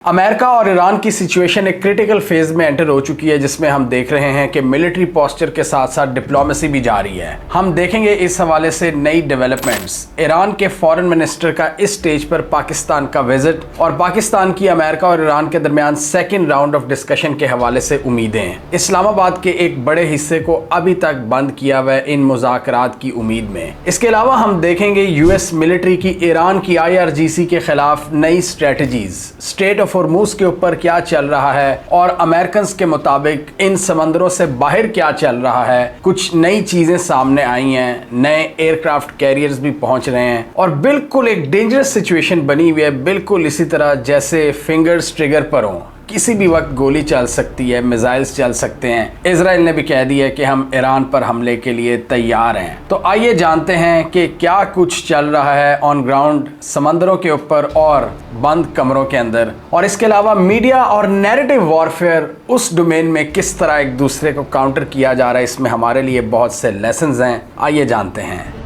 America और Iran की situation एक क्रिटिकल फेज में एंटर हो चुकी है, जिसमें हम देख रहे हैं कि मिलिट्री पोस्चर के साथ साथ डिप्लोमेसी भी जारी है। हम देखेंगे इस हवाले से नई डेवलपमेंट्स, ईरान के फॉरेन मिनिस्टर का इस स्टेज पर पाकिस्तान का विजिट और पाकिस्तान की अमेरिका और ईरान के दरमियान सेकेंड राउंड ऑफ डिस्कशन के हवाले से उम्मीदें। इस्लामाबाद के एक बड़े हिस्से को अभी तक बंद किया हुआ है इन मुज़ाकरात की उम्मीद में। इसके अलावा हम देखेंगे यूएस मिलिट्री की ईरान की IRGC के खिलाफ नई स्ट्रेटजीज, स्टेट ऑफ हॉर्मुज़ के ऊपर क्या चल रहा है और अमेरिकन के मुताबिक इन समंदरों से बाहर क्या चल रहा है। कुछ नई चीजें सामने आई हैं, नए एयरक्राफ्ट कैरियर्स भी पहुंच रहे हैं और बिल्कुल एक डेंजरस सिचुएशन बनी हुई है, बिल्कुल इसी तरह जैसे फिंगर्स ट्रिगर पर हों। किसी भी वक्त गोली चल सकती है, मिसाइल्स चल सकते हैं। इजराइल ने भी कह दिया है कि हम ईरान पर हमले के लिए तैयार हैं। तो आइए जानते हैं कि क्या कुछ चल रहा है ऑन ग्राउंड, समंदरों के ऊपर और बंद कमरों के अंदर। और इसके अलावा मीडिया और नैरेटिव वॉरफेयर उस डोमेन में किस तरह एक दूसरे को काउंटर किया जा रहा है, इसमें हमारे लिए बहुत से लेसन्स हैं। आइए जानते हैं।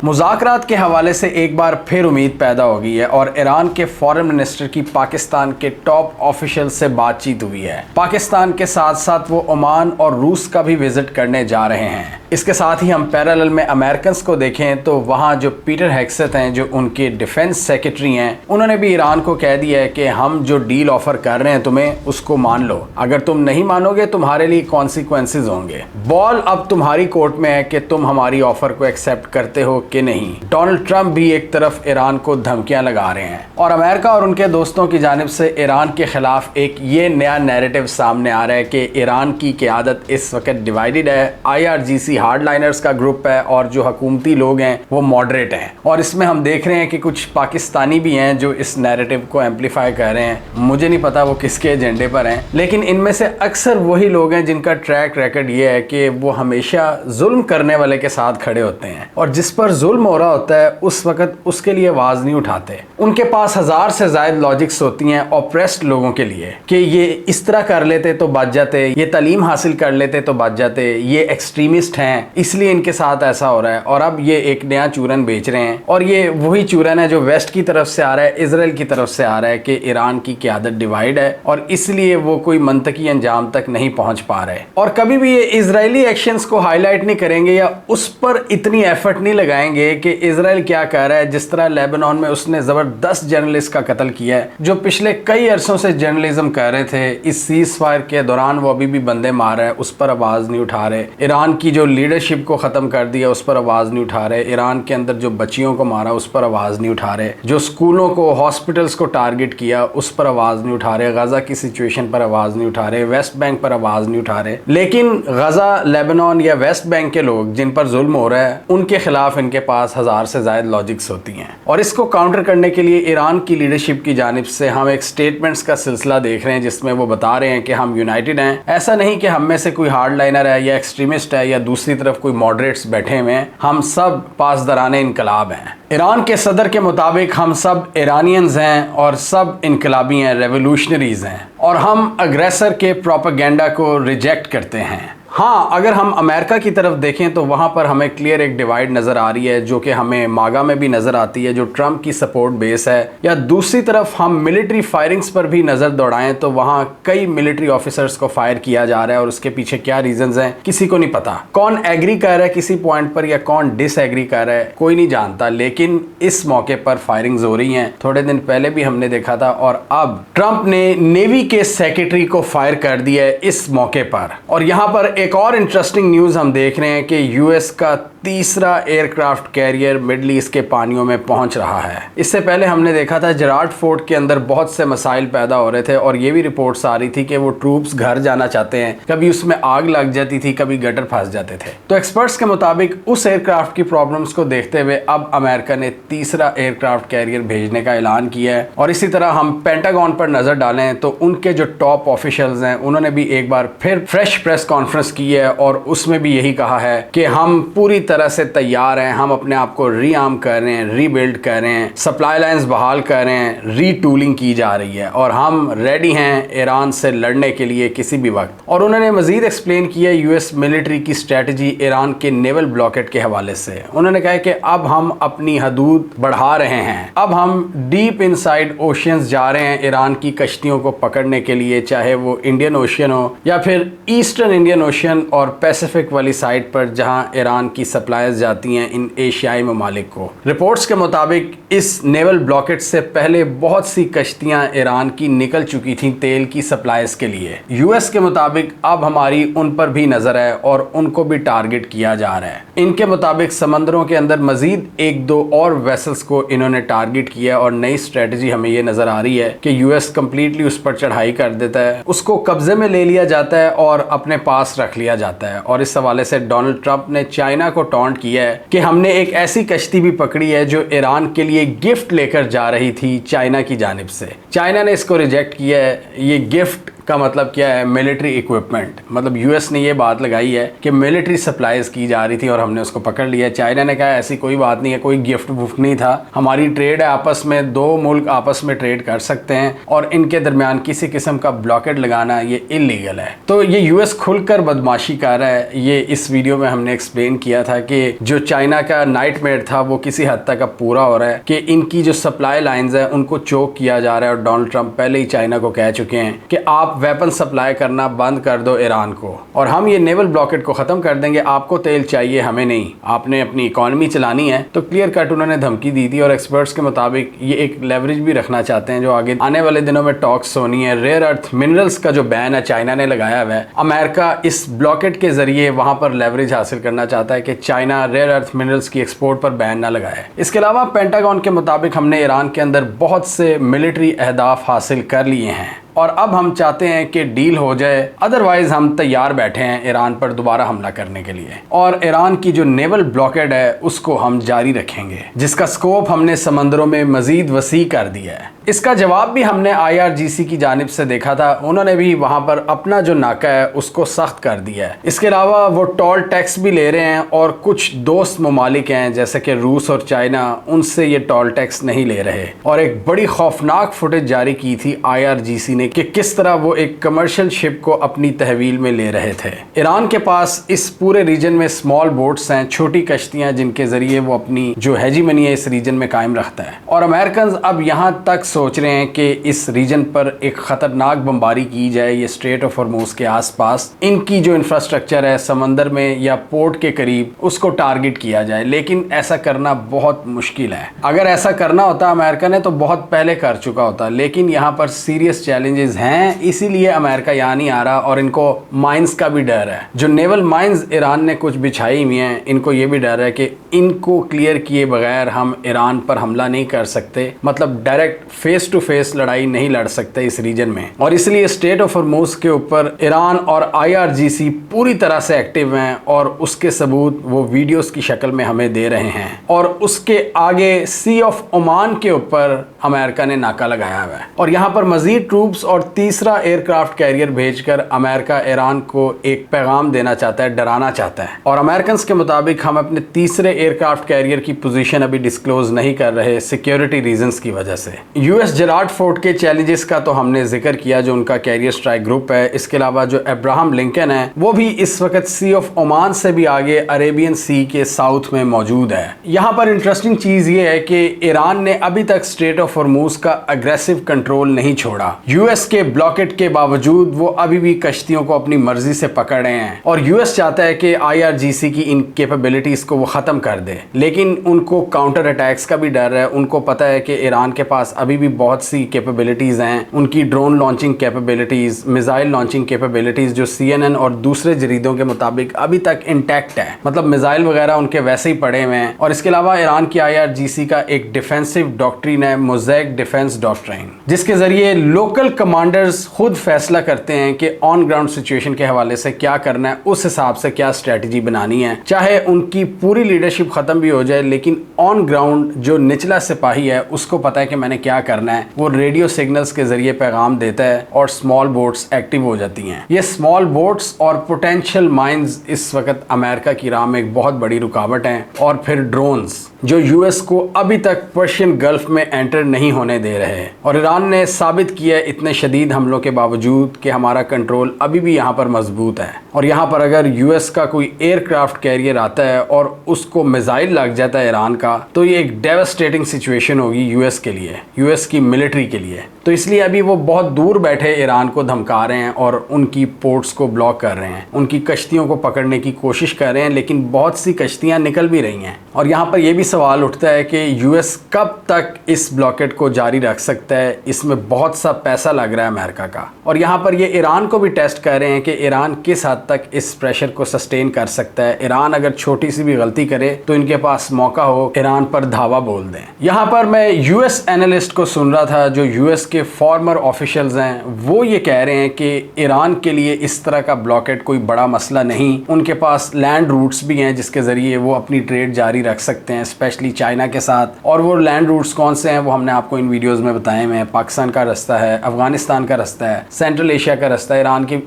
मुज़ाकरात के हवाले से एक बार फिर उम्मीद पैदा हो गई है और ईरान के फॉरेन मिनिस्टर की पाकिस्तान के टॉप ऑफिशियल से बातचीत हुई है। पाकिस्तान के साथ साथ वो ओमान और रूस का भी विजिट करने जा रहे हैं। इसके साथ ही हम पैरेलल में अमेरिकन को देखें तो वहाँ जो पीटर हेग्सेथ हैं, जो उनके डिफेंस सेक्रेटरी हैं, उन्होंने भी ईरान को कह दिया है कि हम जो डील ऑफर कर रहे हैं तुम्हें, उसको मान लो। अगर तुम नहीं मानोगे तुम्हारे लिए कॉन्सिक्वेंसेज होंगे। बॉल अब तुम्हारी कोर्ट में है कि तुम हमारी ऑफर को एक्सेप्ट करते हो कि नहीं। डोनाल्ड ट्रंप भी एक तरफ ईरान को धमकियां लगा रहे हैं और अमेरिका और उनके दोस्तों की जानिब से ईरान के खिलाफ एक ये नया नैरेटिव सामने आ रहा है कि ईरान की क़यादत इस वक्त डिवाइडेड है। IRGC हार्डलाइनर्स का ग्रुप है और जो हुकूमती लोग हैं वो मॉडरेट हैं। और इसमें हम देख रहे हैं कि कुछ पाकिस्तानी भी हैं जो इस नैरेटिव को एम्पलीफाई कर रहे हैं। मुझे नहीं पता वो किसके एजेंडे पर हैं, लेकिन इनमें से अक्सर वही लोग हैं जिनका ट्रैक रिकॉर्ड ये है कि वो हमेशा जुल्म करने वाले के साथ खड़े होते हैं और जिस पर जुल्म हो रहा होता है उस वक्त उसके लिए आवाज नहीं उठाते। उनके पास 1000 से ज्यादा लॉजिक्स होती हैं ऑप्रेस्ड लोगों के लिए कि ये इस तरह कर लेते तो बच जाते, ये तालीम हासिल कर लेते तो बच जाते, ये एक्सट्रीमिस्ट हैं इसलिए इनके साथ ऐसा हो रहा है। और अब ये एक नया चूरन बेच रहे हैं और ये वही चूरन है जो वेस्ट की तरफ से आ रहा है, इजराइल की तरफ से आ रहा है कि ईरान की क़यादत डिवाइड है और इसलिए वो कोई मंतकी अंजाम तक नहीं पहुंच पा रहे। और कभी भी ये इजरायली एक्शंस को हाईलाइट नहीं करेंगे या उस पर इतनी एफर्ट नहीं लगाएंगे कि इजराइल क्या कर रहा है। जिस तरह लेबनान में उसने जबरदस्त जर्नलिस्ट का कत्ल किया है, जो पिछले कई अरसों से जर्नलिज्म कर रहे थे, इस सीज फायर के दौरान वो अभी भी बंदे मार रहे हैं, उस पर आवाज नहीं उठा रहे। ईरान की जो लीडरशिप को खत्म कर दिया उस पर आवाज नहीं उठा रहे। ईरान के अंदर जो बच्चियों को मारा उस पर आवाज नहीं उठा रहे। जो स्कूलों को, हॉस्पिटल्स को टारगेट किया उस पर आवाज नहीं उठा रहे। गजा की सिचुएशन पर आवाज नहीं उठा रहे। वेस्ट बैंक पर आवाज नहीं उठा रहे। लेकिन गजा, लेबनान या वेस्ट बैंक के लोग जिन पर जुल्म हो रहा है उनके खिलाफ इनके पास 1000 से ज्यादा लॉजिक्स होती हैं। और इसको काउंटर करने के लिए ईरान की लीडरशिप की जानिब से हम एक स्टेटमेंट्स का सिलसिला देख रहे हैं जिसमें वो बता रहे हैं कि हम यूनाइटेड हैं। ऐसा नहीं कि हम में से कोई हार्ड लाइनर है या एक्सट्रीमिस्ट है या दूसरी तरफ कोई मॉडरेट्स बैठे हुए हैं, हम सब पासदराने इनकलाब हैं। ईरान के सदर के मुताबिक हम सब ईरानियंस हैं और सब इनकलाबी हैं, रेवोल्यूशनरीज हैं और हम अग्रेसर के प्रोपेगेंडा को रिजेक्ट करते हैं। हाँ, अगर हम अमेरिका की तरफ देखें तो वहाँ पर हमें क्लियर एक डिवाइड नज़र आ रही है जो कि हमें मागा में भी नज़र आती है, जो ट्रंप की सपोर्ट बेस है। या दूसरी तरफ हम मिलिट्री फायरिंग्स पर भी नज़र दौड़ाएं तो वहाँ कई मिलिट्री ऑफिसर्स को फायर किया जा रहा है और उसके पीछे क्या रीजंस हैं किसी को नहीं पता। कौन एग्री कर रहा है किसी पॉइंट पर या कौन डिसएग्री कर रहा है कोई नहीं जानता, लेकिन इस मौके पर फायरिंग्स हो रही हैं। थोड़े दिन पहले भी हमने देखा था और अब ट्रंप ने नेवी के सेक्रेटरी को फायर कर दिया है इस मौके पर। और यहाँ पर एक और इंटरेस्टिंग न्यूज़ हम देख रहे हैं कि यूएस का तीसरा एयरक्राफ्ट कैरियर मिडल ईस्ट के पानियों में पहुंच रहा है। इससे पहले हमने देखा था जेरार्ड फोर्ट के अंदर बहुत से मसाइल पैदा हो रहे थे और ये भी रिपोर्ट्स आ रही थी कि वो ट्रूप्स घर जाना चाहते हैं, कभी उसमें आग लग जाती थी, कभी गटर फंस जाते थे। तो एक्सपर्ट्स के मुताबिक उस एयरक्राफ्ट की प्रॉब्लम्स को देखते हुए अब अमेरिका ने तीसरा एयरक्राफ्ट कैरियर भेजने का ऐलान किया है। और इसी तरह हम पेंटागन पर नजर डालें तो उनके जो टॉप ऑफिशियल्स हैं उन्होंने भी एक बार फिर फ्रेश प्रेस कॉन्फ्रेंस की है और उसमें भी यही कहा है कि हम पूरी तरह तरह से तैयार हैं, हम अपने आप को रीआर्म कर रहे हैं, रीबिल्ड कर रहे हैं, सप्लाई लाइंस बहाल कर रहे हैं, रीटूलिंग की जा रही है और हम रेडी हैं ईरान से लड़ने के लिए किसी भी वक्त। और उन्होंने मजीद एक्सप्लेन किया यूएस मिलिट्री की स्ट्रेटजी ईरान के नेवल ब्लॉकेट के हवाले से। उन्होंने कहा कि अब हम अपनी हदूद बढ़ा रहे हैं, अब हम डीप इनसाइड ओशियंस जा रहे हैं ईरान की कश्तियों को पकड़ने के लिए, चाहे वो इंडियन ओशियन हो या फिर ईस्टर्न इंडियन ओशियन और पैसिफिक वाली साइड पर जहां ईरान की सप्लाईज जाती हैं इन एशियाई ममालिक को। रिपोर्ट्स के मुताबिक इस नेवल ब्लॉकेट से पहले बहुत सी कश्तियां ईरान की निकल चुकी थीं तेल की सप्लाईज के लिए। यूएस के मुताबिक अब हमारी उन पर भी नजर है और उनको भी टारगेट किया जा रहा है। इनके मुताबिक समंदरों के अंदर मजीद एक दो और वेसल्स को इन्होंने टारगेट किया और नई स्ट्रेटजी हमें ये नजर आ रही है कि यूएस कंप्लीटली उस पर चढ़ाई कर देता है, उसको कब्जे में ले लिया जाता है और अपने पास रख लिया जाता है। और इस हवाले से डोनाल्ड ट्रंप ने चाइना को टॉन्ट किया है कि हमने एक ऐसी कश्ती भी पकड़ी है जो ईरान के लिए गिफ्ट लेकर जा रही थी चाइना की जानिब से। चाइना ने इसको रिजेक्ट किया है। ये गिफ्ट का मतलब क्या है? Military equipment. मतलब यूएस ने ये बात लगाई है कि मिलिट्री सप्लाईज की जा रही थी और हमने उसको पकड़ लिया। चाइना ने कहा ऐसी कोई बात नहीं है, कोई गिफ्ट वुफ्ट नहीं था, हमारी ट्रेड है आपस में, दो मुल्क आपस में ट्रेड कर सकते हैं और इनके दरमियान किसी किस्म का ब्लॉकेट लगाना ये इलीगल है। तो ये यूएस खुलकर बदमाशी कर रहा है। ये इस वीडियो में हमने एक्सप्लेन किया था कि जो चाइना का नाइटमेयर था वो किसी हद तक अब पूरा हो रहा है कि इनकी जो सप्लाई लाइन्स है उनको चोक किया जा रहा है। और डोनाल्ड ट्रंप पहले ही चाइना को कह चुके हैं कि आप वेपन सप्लाई करना बंद कर दो ईरान को और हम ये नेवल ब्लॉकेट को खत्म कर देंगे। आपको तेल चाहिए, हमें नहीं, आपने अपनी इकोनॉमी चलानी है। तो क्लियर कट उन्होंने धमकी दी थी और एक्सपर्ट्स के मुताबिक ये एक लेवरेज भी रखना चाहते हैं जो आगे आने वाले दिनों में टॉक्स होनी है। रेयर अर्थ मिनरल्स का जो बैन है चाइना ने लगाया हुआ है, अमेरिका इस ब्लॉकेट के जरिए वहां पर लेवरेज हासिल करना चाहता है कि चाइना रेयर अर्थ मिनरल्स की एक्सपोर्ट पर बैन ना लगाए। इसके अलावा पेंटागन के मुताबिक हमने ईरान के अंदर बहुत से मिलिट्री अहदाफ हासिल कर लिए हैं और अब हम चाहते हैं कि डील हो जाए, अदरवाइज हम तैयार बैठे हैं ईरान पर दोबारा हमला करने के लिए। और ईरान की जो नेवल ब्लॉकेड है उसको हम जारी रखेंगे, जिसका स्कोप हमने समंदरों में मजीद वसी कर दिया है। इसका जवाब भी हमने IRGC की जानिब से देखा था, उन्होंने भी वहां पर अपना जो नाका है उसको सख्त कर दिया है। इसके अलावा वो टोल टैक्स भी ले रहे हैं और कुछ दोस्त ममालिक हैं जैसे कि रूस और चाइना, उनसे ये टोल टैक्स नहीं ले रहे। और एक बड़ी खौफनाक फुटेज जारी की थी IRGC ने कि किस तरह वो एक कमर्शियल शिप को अपनी तहवील में ले रहे थे। ईरान के पास इस पूरे रीजन में स्मॉल बोट्स हैं, छोटी कश्तियां, जिनके जरिए वो अपनी जो हेजीमनी है इस रीजन में कायम रखता है। और अमेरिकन अब यहां तक सोच रहे हैं कि इस रीजन पर एक खतरनाक बमबारी की जाए, ये स्ट्रेट ऑफ हॉर्मुज के आसपास इनकी जो इंफ्रास्ट्रक्चर है समंदर में या पोर्ट के करीब, उसको टारगेट किया जाए। लेकिन ऐसा करना बहुत मुश्किल है। अगर ऐसा करना होता अमेरिका ने तो बहुत पहले कर चुका होता, लेकिन यहाँ पर सीरियस चैलेंजेस हैं, इसीलिए अमेरिका यहाँ नहीं आ रहा। और इनको माइंस का भी डर है, जो नेवल माइंस ईरान ने कुछ बिछाई हुई हैं, इनको ये भी डर है कि इनको क्लियर किए बगैर हम ईरान पर हमला नहीं कर सकते, मतलब डायरेक्ट फेस टू फेस लड़ाई नहीं लड़ सकते इस रीजन में। और इसलिए स्टेट ऑफ हॉर्मुज के ऊपर ईरान और IRGC पूरी तरह से एक्टिव हैं और उसके सबूत वो वीडियोस की शक्ल में हमें दे रहे हैं। और उसके आगे सी ऑफ ओमान के ऊपर अमेरिका ने नाका लगाया हुआ है और यहाँ पर मजीद ट्रूप्स और तीसरा एयरक्राफ्ट कैरियर भेजकर अमेरिका ईरान को एक पैगाम देना चाहता है, डराना चाहता है। और अमेरिकन के मुताबिक हम अपने तीसरे एयरक्राफ्ट कैरियर की पोजीशन अभी डिस्क्लोज नहीं कर रहे सिक्योरिटी रीजंस की वजह से। यूएस जेरार्ड फोर्ट के चैलेंजेस का तो हमने जिक्र किया, जो उनका कैरियर स्ट्राइक ग्रुप है। इसके अलावा जो अब्राहम लिंकन है वो भी इस वक्त सी ऑफ ओमान से भी आगे अरेबियन सी के साउथ में मौजूद है। यहाँ पर इंटरेस्टिंग चीज ये है कि ईरान ने अभी तक स्ट्रेट ऑफ हॉर्मुज का अग्रेसिव कंट्रोल नहीं छोड़ा। यूएस के ब्लॉकेट के बावजूद वो अभी भी कश्तियों को अपनी मर्जी से पकड़ रहे हैं और यूएस चाहता है कि IRGC की इन कैपेबिलिटीज को वो खत्म कर दे। लेकिन उनको काउंटर अटैक्स का भी डर है। उनको पता है कि ईरान के पास अभी भी बहुत सी कैपेबिलिटीज हैं, उनकी drone launching capabilities, missile launching capabilities, जो CNN और दूसरे जरीदों के मुताबिक अभी तक इंटैक्ट है, मतलब मिसाइल वगैरह उनके वैसे ही पड़े हुए हैं। और इसके अलावा ईरान की IRGC का एक डिफेंसिव डॉक्ट्रिन है, मोज़ैक डिफेंस डॉक्ट्रिन, जिसके जरिए लोकल कमांडर्स खुद फैसला करते हैं कि ऑन ग्राउंड सिचुएशन के हवाले से क्या करना है, उस हिसाब से क्या स्ट्रेटजी बनानी है। चाहे उनकी पूरी लीडरशिप खत्म भी हो जाए, लेकिन ऑन ग्राउंड जो निचला सिपाही है उसको पता है कि मैंने क्या करना है। वो रेडियो सिग्नल्स के जरिए पैगाम देता है और स्मॉल बोट्स एक्टिव हो जाती हैं। ये स्मॉल बोट्स और पोटेंशियल माइंस इस वक्त अमेरिका की राह में एक बहुत बड़ी रुकावट हैं। और फिर ड्रोन्स जो यूएस को अभी तक पर्शियन गल्फ में एंटर नहीं होने दे रहे हैं। और ईरान ने साबित किया इतने शदीद हमलों के बावजूद कि हमारा कंट्रोल अभी भी यहाँ पर मजबूत है। और यहाँ पर अगर यूएस का कोई एयरक्राफ्ट कैरियर आता है और उसको मिसाइल लग जाता है ईरान का, तो ये एक डेवास्टेटिंग सिचुएशन होगी यूएस के लिए, यूएस की मिलिट्री के लिए। तो इसलिए अभी वो बहुत दूर बैठे ईरान को धमका रहे हैं और उनकी पोर्ट्स को ब्लॉक कर रहे हैं, उनकी कश्तियों को पकड़ने की कोशिश कर रहे हैं, लेकिन बहुत सी कश्तियां निकल भी रही हैं। और यहाँ पर यह भी सवाल उठता है कि यूएस कब तक इस ब्लॉकेट को जारी रख सकता है। इसमें बहुत सा पैसा लग रहा है अमेरिका का। और यहाँ पर ये ईरान को भी टेस्ट कर रहे हैं कि ईरान किस हद तक इस प्रेशर को सस्टेन कर सकता है। ईरान अगर छोटी सी भी गलती करे तो इनके पास मौका हो ईरान पर धावा बोल दें। यहाँ पर मैं यूएस एनालिस्ट को सुन रहा था, जो यूएस के फॉर्मर ऑफिशियल्स हैं, वो ये कह रहे हैं कि ईरान के लिए इस तरह का ब्लॉकेट कोई बड़ा मसला नहीं। उनके पास लैंड रूट्स भी हैं जिसके जरिए वो अपनी ट्रेड जारी रख सकते हैं, स्पेशली चाइना के साथ। और वो लैंड रूट्स कौन से हैं वो हमने आपको इन वीडियोस में बताए हैं। पाकिस्तान का रास्ता है, अफगानिस्तान का रास्ता है, सेंट्रल एशिया का रास्ता है।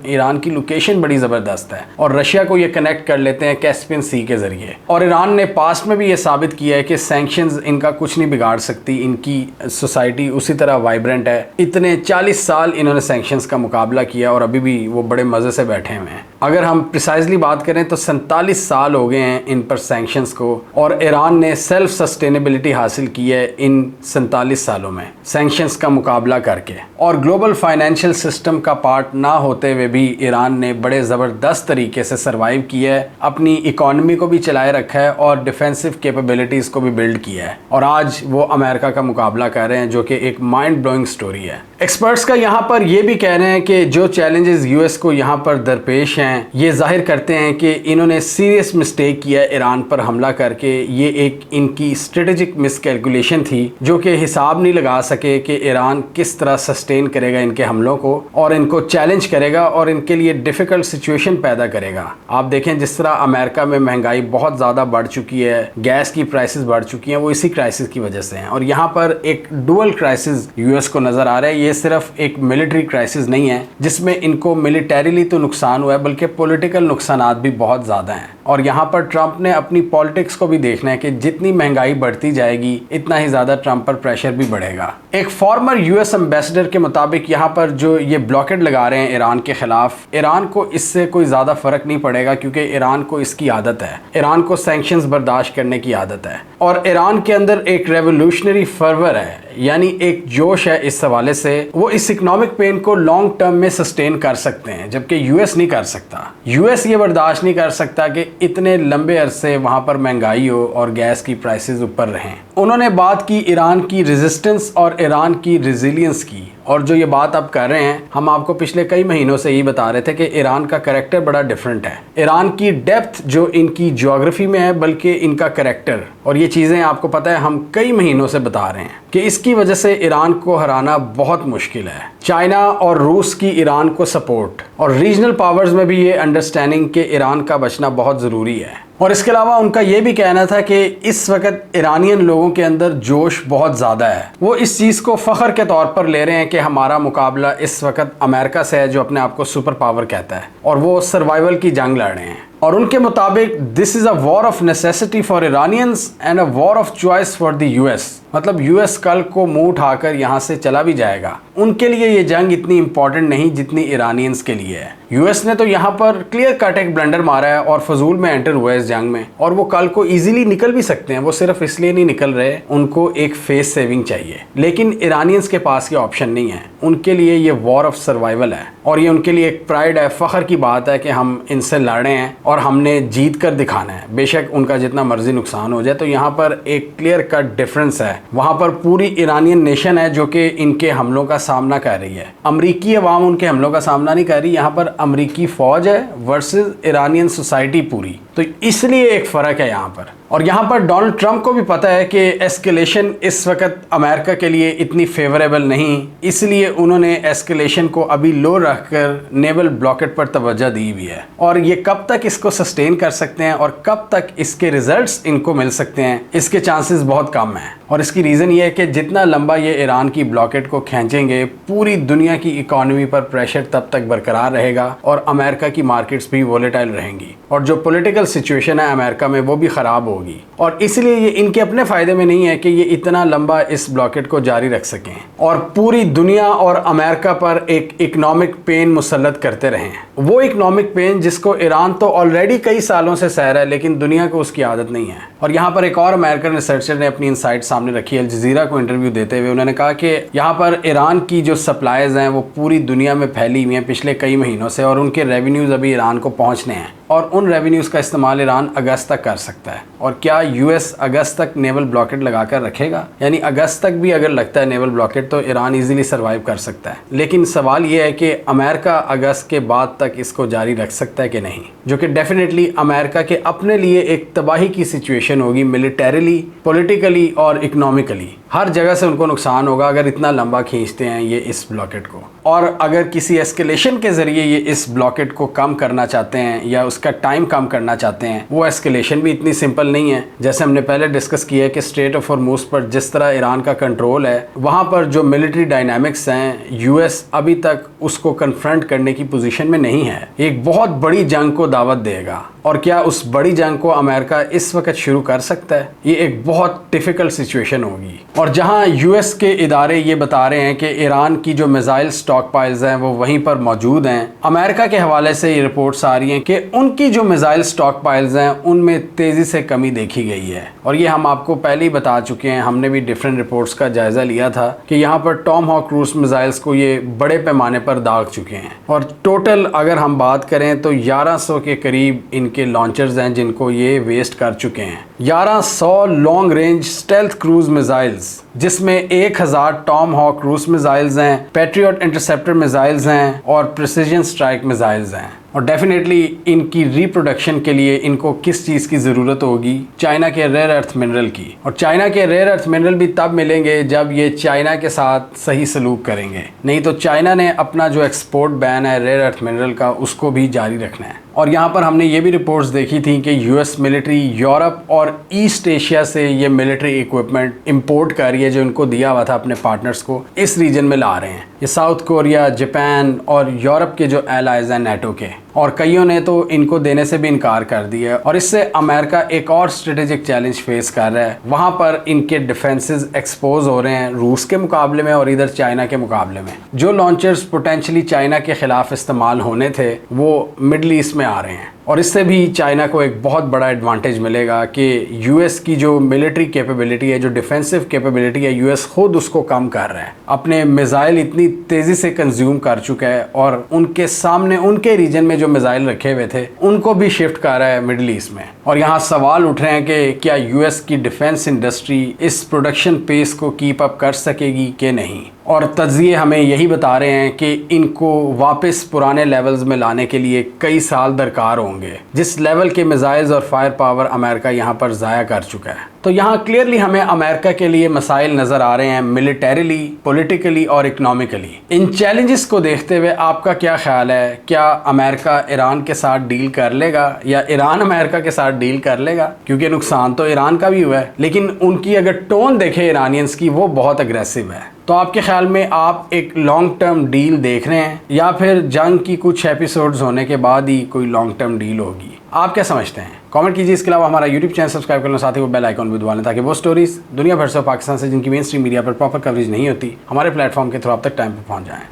ईरान की लोकेशन बड़ी ज़बरदस्त है और रशिया को ये कनेक्ट कर लेते हैं कैस्पियन सी के जरिए। और ईरान ने पास्ट में भी ये साबित किया है कि सैंक्शंस इनका कुछ नहीं बिगाड़ सकती। इनकी सोसाइटी उसी तरह वाइब्रेंट है। इतने 40 साल इन्होंने सैंक्शंस का मुकाबला किया और अभी भी वो बड़े मज़े से बैठे हुए हैं। अगर हम प्रिसाइजली बात करें तो 47 साल हो गए हैं इन पर सैंक्शंस को, और ईरान ने सेल्फ सस्टेनेबिलिटी हासिल की है इन 47 सालों में सैंक्शंस का मुकाबला करके। और ग्लोबल फाइनेंशियल सिस्टम का पार्ट ना होते हुए भी ईरान ने बड़े ज़बरदस्त तरीके से सर्वाइव किया है, अपनी इकोनॉमी को भी चलाए रखा है और डिफेंसिव कैपेबिलिटीज़ को भी बिल्ड किया है। और आज वो अमेरिका का मुकाबला कर रहे हैं, जो कि एक माइंड ब्लोइंग स्टोरी है। एक्सपर्ट्स का यहाँ पर ये भी कह रहे हैं कि जो चैलेंजेस यूएस को यहाँ पर दरपेश हैं, ये जाहिर करते हैं कि इन्होंने सीरियस मिस्टेक किया ईरान पर हमला करके। ये एक इनकी स्ट्रेटेजिक मिसकैलकुलेशन थी, जो कि हिसाब नहीं लगा सके कि ईरान किस तरह सस्टेन करेगा इनके हमलों को और इनको चैलेंज करेगा और इनके लिए डिफ़िकल्ट सिचुएशन पैदा करेगा। आप देखें जिस तरह अमेरिका में महंगाई बहुत ज़्यादा बढ़ चुकी है, गैस की प्राइसेस बढ़ चुकी हैं, वो इसी क्राइसिस की वजह से हैं। और यहाँ पर एक डुअल क्राइसिस यूएस को नज़र आ रहा है। ये सिर्फ एक मिलिट्री क्राइसिस नहीं है जिसमें इनको मिलिटरीली तो नुकसान हुआ है, बल्कि पॉलिटिकल नुकसानात भी बहुत ज़्यादा हैं। और यहाँ पर ट्रंप ने अपनी पॉलिटिक्स को भी देखना है कि जितनी महंगाई बढ़ती जाएगी इतना ही ज़्यादा ट्रंप पर प्रेशर भी बढ़ेगा। एक फॉर्मर यूएस एम्बेसडर के मुताबिक यहाँ पर जो ये ब्लॉकेट लगा रहे हैं ईरान के खिलाफ, ईरान को इससे कोई ज़्यादा फ़र्क नहीं पड़ेगा, क्योंकि ईरान को इसकी आदत है। ईरान को सैंक्शंस बर्दाश्त करने की आदत है और ईरान के अंदर एक रेवोल्यूशनरी फर्वर है, यानी एक जोश है। इस हवाले से वो इस इकोनॉमिक पेन को लॉन्ग टर्म में सस्टेन कर सकते हैं, जबकि यूएस नहीं कर सकता। यूएस ये बर्दाश्त नहीं कर सकता कि इतने लंबे अरसे वहां पर महंगाई हो और गैस की प्राइसेस ऊपर रहें। उन्होंने बात की ईरान की रेजिस्टेंस और ईरान की रेजिलियंस की, और जो ये बात आप कर रहे हैं, हम आपको पिछले कई महीनों से ही बता रहे थे कि ईरान का कैरेक्टर बड़ा डिफरेंट है। ईरान की डेप्थ जो इनकी ज्योग्राफी में है, बल्कि इनका कैरेक्टर, और ये चीज़ें आपको पता है हम कई महीनों से बता रहे हैं कि इसकी वजह से ईरान को हराना बहुत मुश्किल है। चाइना और रूस की ईरान को सपोर्ट और रीजनल पावर्स में भी ये अंडरस्टैंडिंग कि ईरान का बचना बहुत ज़रूरी है। और इसके अलावा उनका ये भी कहना था कि इस वक्त ईरानियन लोगों के अंदर जोश बहुत ज़्यादा है। वो इस चीज़ को फ़ख्र के तौर पर ले रहे हैं कि हमारा मुकाबला इस वक्त अमेरिका से है, जो अपने आप को सुपर पावर कहता है, और वो सर्वाइवल की जंग लड़ रहे हैं। और उनके मुताबिक this is a war of necessity for Iranians and a war of choice for the US. मतलब यूएस कल को मुंह उठाकर यहाँ से चला भी जाएगा। उनके लिए ये जंग इतनी इंपॉर्टेंट नहीं जितनी ईरानियंस के लिए है। यूएस ने तो यहाँ पर क्लियर कट एक ब्लंडर मारा है और फजूल में एंटर हुआ है इस जंग में, और वो कल को इजीली निकल भी सकते हैं। वो सिर्फ इसलिए नहीं निकल रहे, उनको एक फेस सेविंग चाहिए। लेकिन ईरानियंस के पास ये ऑप्शन नहीं है। उनके लिए ये वॉर ऑफ सर्वाइवल है और ये उनके लिए एक प्राइड है, फ़ख्र की बात है कि हम इनसे लड़े हैं और हमने जीत कर दिखाना है। बेशक उनका जितना मर्जी नुकसान हो जाए। तो यहाँ पर एक क्लियर कट डिफरेंस है। वहाँ पर पूरी ईरानियन नेशन है जो कि इनके हमलों का सामना कर रही है। अमरीकी अवाम उनके हमलों का सामना नहीं कर रही। यहाँ पर अमरीकी फ़ौज है वर्सेस ईरानियन सोसाइटी पूरी। तो इसलिए एक फ़र्क है यहाँ पर। और यहाँ पर डोनाल्ड ट्रंप को भी पता है कि एस्केलेशन इस वक्त अमेरिका के लिए इतनी फेवरेबल नहीं, इसलिए उन्होंने एस्केलेशन को अभी लो रखकर नेवल ब्लॉकेट पर तवज्जो दी हुई है। और ये कब तक इसको सस्टेन कर सकते हैं और कब तक इसके रिजल्ट्स इनको मिल सकते हैं, इसके चांसेस बहुत कम हैं। और इसकी रीज़न ये है कि जितना लंबा ये ईरान की ब्लॉकेट को खींचेंगे, पूरी दुनिया की इकॉनमी पर प्रेशर तब तक बरकरार रहेगा और अमेरिका की मार्केट्स भी वोलेटाइल रहेंगी और जो पॉलिटिकल सिचुएशन है अमेरिका में वो भी ख़राब होगी। और इसलिए ये इनके अपने फ़ायदे में नहीं है कि ये इतना लंबा इस ब्लॉकेट को जारी रख सकें और पूरी दुनिया और अमेरिका पर एक इकनॉमिक पेन मुसल्लत करते रहें। वो इकनॉमिक पेन जिसको ईरान तो ऑलरेडी कई सालों से सह रहा है, लेकिन दुनिया को उसकी आदत नहीं है। और यहाँ पर एक और अमेरिकन रिसर्चर ने अपनी इनसाइट सामने रखी है। अल जज़ीरा को इंटरव्यू देते हुए उन्होंने कहा कि यहाँ पर ईरान की जो सप्लाईज हैं वो पूरी दुनिया में फैली हुई हैं पिछले कई महीनों से और उनके रेवेन्यूज़ अभी ईरान को पहुँचने हैं और उन रेवेन्यूज़ का इस्तेमाल ईरान अगस्त तक कर सकता है। और क्या यूएस अगस्त तक नेवल ब्लॉकेट लगाकर रखेगा? यानी अगस्त तक भी अगर लगता है नेवल ब्लॉकेट तो ईरान इजीली सर्वाइव कर सकता है। लेकिन सवाल ये है कि अमेरिका अगस्त के बाद तक इसको जारी रख सकता है कि नहीं, जो कि डेफिनेटली अमेरिका के अपने लिए एक तबाही की सिचुएशन होगी, मिलिटरीली, पॉलिटिकली और इकोनॉमिकली। हर जगह से उनको नुकसान होगा अगर इतना लंबा खींचते हैं ये इस ब्लॉकेट को। और अगर किसी एस्केलेशन के ज़रिए ये इस ब्लॉकेट को कम करना चाहते हैं या उसका टाइम कम करना चाहते हैं, वो एस्केलेशन भी इतनी सिंपल नहीं है। जैसे हमने पहले डिस्कस किया है कि स्ट्रेट ऑफ हॉर्मुज़ पर जिस तरह ईरान का कंट्रोल है, वहाँ पर जो मिलिट्री डायनामिक्स हैं, यूएस अभी तक उसको कन्फ्रंट करने की पोजीशन में नहीं है। एक बहुत बड़ी जंग को दावत देगा और क्या उस बड़ी जंग को अमेरिका इस वक्त शुरू कर सकता है? ये एक बहुत डिफ़िकल्ट सिचुएशन होगी। और जहां यूएस के इदारे ये बता रहे हैं कि ईरान की जो मिसाइल स्टॉक पाइल्स हैं वो वहीं पर मौजूद हैं, अमेरिका के हवाले से ये रिपोर्ट्स आ रही हैं कि उनकी जो मिसाइल स्टॉक पाइल्स हैं उनमें तेज़ी से कमी देखी गई है। और ये हम आपको पहले ही बता चुके हैं, हमने भी डिफरेंट रिपोर्ट्स का जायज़ा लिया था कि यहाँ पर टॉम हॉक क्रूज मिसाइल्स को ये बड़े पैमाने पर दाग चुके हैं। और टोटल अगर हम बात करें तो 1100 के करीब इनके लॉन्चर्स हैं जिनको ये वेस्ट कर चुके हैं। 1100 long range stealth cruise missiles, जिसमें 1000 टॉम हॉक क्रूज मिसाइल्स हैं, पैट्रियट इंटरसेप्टर मिसाइल्स हैं और प्रिसीजन स्ट्राइक मिसाइल्स हैं। और डेफिनेटली इनकी रिप्रोडक्शन के लिए इनको किस चीज़ की ज़रूरत होगी? चाइना के रेयर अर्थ मिनरल की। और चाइना के रेयर अर्थ मिनरल भी तब मिलेंगे जब ये चाइना के साथ सही सलूक करेंगे, नहीं तो चाइना ने अपना जो एक्सपोर्ट बैन है रेयर अर्थ मिनरल का उसको भी जारी रखना है। और यहाँ पर हमने ये भी रिपोर्ट्स देखी थी कि यूएस मिलिट्री यूरोप और ईस्ट एशिया से ये मिलिट्री इक्विपमेंट इंपोर्ट कर रही है, जो इनको दिया हुआ था अपने पार्टनर्स को, इस रीजन में ला रहे हैं। ये साउथ कोरिया, जापान और यूरोप के जो एलाइज हैं नेटो के, और कईयों ने तो इनको देने से भी इनकार कर दिया। और इससे अमेरिका एक और स्ट्रेटेजिक चैलेंज फेस कर रहा है। वहाँ पर इनके डिफेंसेस एक्सपोज हो रहे हैं रूस के मुकाबले में और इधर चाइना के मुकाबले में। जो लॉन्चर्स पोटेंशली चाइना के खिलाफ इस्तेमाल होने थे वो मिडल ईस्ट में आ रहे हैं। और इससे भी चाइना को एक बहुत बड़ा एडवांटेज मिलेगा कि यूएस की जो मिलिट्री कैपेबिलिटी है, जो डिफेंसिव कैपेबिलिटी है, यूएस खुद उसको कम कर रहा है। अपने मिसाइल इतनी तेज़ी से कंज्यूम कर चुका है और उनके सामने उनके रीजन में जो मिसाइल रखे हुए थे उनको भी शिफ्ट कर रहा है मिडल ईस्ट में। और यहाँ सवाल उठ रहे हैं कि क्या यूएस की डिफेंस इंडस्ट्री इस प्रोडक्शन पेस को कीप अप कर सकेगी कि नहीं। और तज्ज़िये हमें यही बता रहे हैं कि इनको वापस पुराने लेवल्स में लाने के लिए कई साल दरकार होंगे, जिस लेवल के मिसाइल्स और फायर पावर अमेरिका यहाँ पर ज़ाया कर चुका है। तो यहाँ क्लियरली हमें अमेरिका के लिए मसाइल नज़र आ रहे हैं, मिलिटरीली, पॉलिटिकली और इकोनॉमिकली। इन चैलेंजेस को देखते हुए आपका क्या ख्याल है? क्या अमेरिका ईरान के साथ डील कर लेगा या ईरान अमेरिका के साथ डील कर लेगा? क्योंकि नुकसान तो ईरान का भी हुआ है, लेकिन उनकी अगर टोन देखें ईरानियंस की, वो बहुत अग्रेसिव है। तो आपके ख्याल में आप एक लॉन्ग टर्म डील देख रहे हैं या फिर जंग की कुछ एपिसोड्स होने के बाद ही कोई लॉन्ग टर्म डील होगी? आप क्या समझते हैं? कमेंट कीजिए। इसके अलावा हमारा यूट्यूब चैनल सब्सक्राइब करना, साथ ही वो बेल आइकॉन भी दबा लें ताकि वो स्टोरीज दुनिया भर से पाकिस्तान से जिनकी मेन स्ट्रीम मीडिया पर प्रॉपर कवरेज नहीं होती, हमारे प्लेटफॉर्म के थ्रू आप तक टाइम पर पहुंच जाएं।